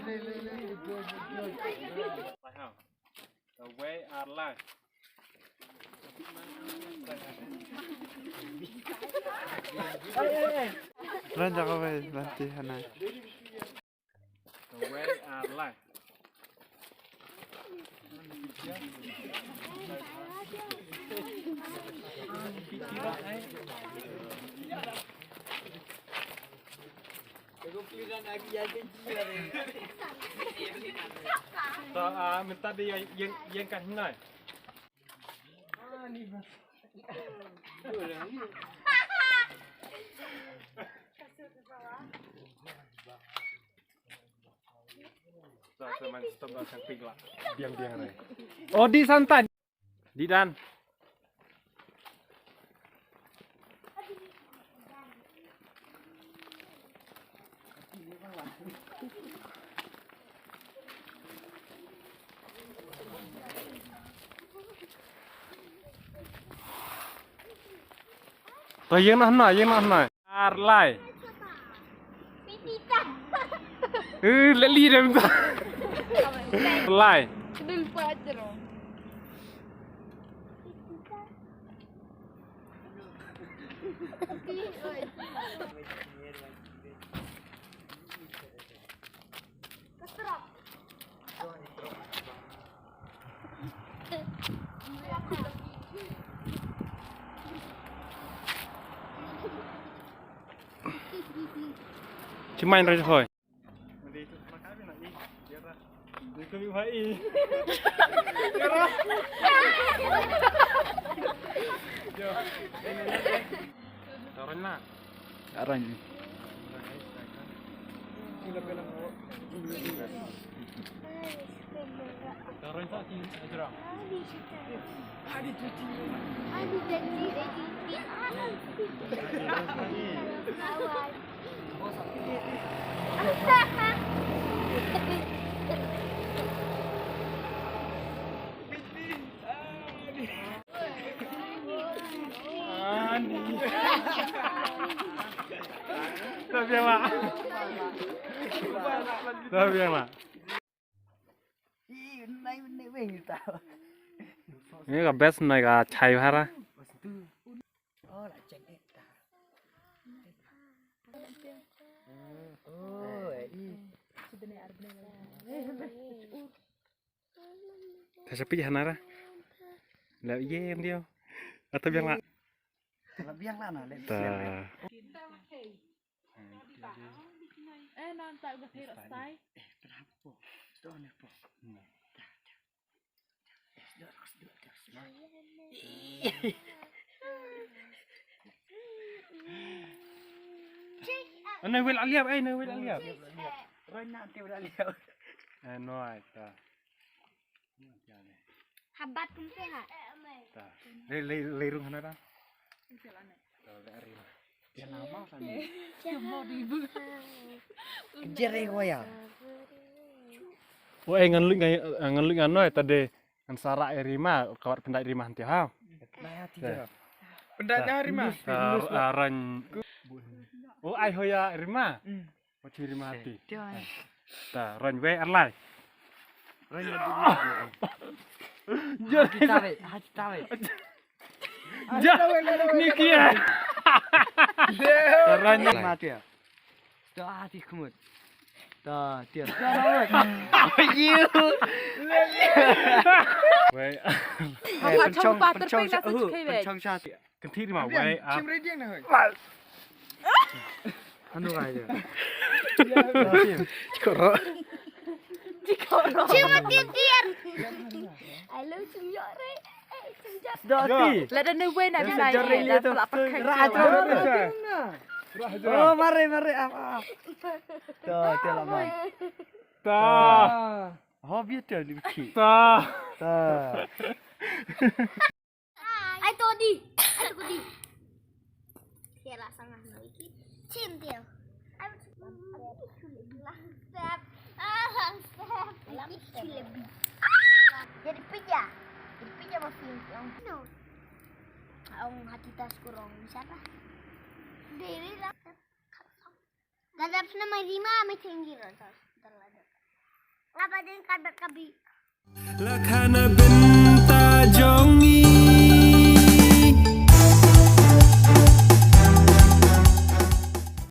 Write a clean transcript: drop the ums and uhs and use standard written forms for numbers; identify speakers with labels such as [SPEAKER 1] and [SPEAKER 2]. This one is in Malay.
[SPEAKER 1] The way are life.
[SPEAKER 2] Ranjak apa latihan aja.
[SPEAKER 1] The way are life. So, minta dia yang kasih naik. Oh, di santai. Di dan. Rồi yên nó nói. Lại. Lại ly dem. Lại. Chứ main rồi thôi.
[SPEAKER 2] Aran.
[SPEAKER 1] Tapi yang mak. Ini ka best này ka chai hara. Tapi hanara. Lah yem dia. Atau yang mak.
[SPEAKER 2] Biang lana le.
[SPEAKER 3] Non tahu gak kira stay.
[SPEAKER 1] Anh will aliap, anh will aliap.
[SPEAKER 2] Rồi nanti udah lihat.
[SPEAKER 1] No, ta.
[SPEAKER 4] Habat pun sehat.
[SPEAKER 1] Ta. Lerung hana ta.
[SPEAKER 2] Dia nama kan.
[SPEAKER 3] Mau dibu.
[SPEAKER 2] Kejar ya.
[SPEAKER 1] Oh, ngan lu ngan tadi ngan sarak rima kawat pendak rima hanti ha.
[SPEAKER 2] Nah, tiga.
[SPEAKER 1] Pendaknya rima. Aran. Oh, ai hoya rima. Oh, ciri rima hati. Ta, ran we arlai.
[SPEAKER 2] Rồi
[SPEAKER 1] Jadi
[SPEAKER 2] hati tawe.
[SPEAKER 1] Niki ya. Caranya
[SPEAKER 2] mati ya. Dah hati kemut. Dah dia.
[SPEAKER 1] Wei.
[SPEAKER 2] Pencong satu.
[SPEAKER 1] Kenti di mana wei?
[SPEAKER 2] Anu aja.
[SPEAKER 1] Cikoro.
[SPEAKER 4] Cuma titir. Halo cumjore.
[SPEAKER 2] Doti.
[SPEAKER 3] Lah dan we nak naik. Dah pakai.
[SPEAKER 2] Oh, mari apa. Tuh, dia lama.
[SPEAKER 1] Ta.
[SPEAKER 2] Oh, biar dia lebih.
[SPEAKER 1] Ta.
[SPEAKER 4] Ai todi. Ai todi. Kira sangat lagi. Cintil. Langsap. Langsap. Lebih. Jadi pija. Jadi pija masih langsung. Ang hati tas kurang siapa? Diri lah. Gadap na may rima, may tinggi ron. Talaga. aja yang kada kabi.
[SPEAKER 5] Lakhana binta jong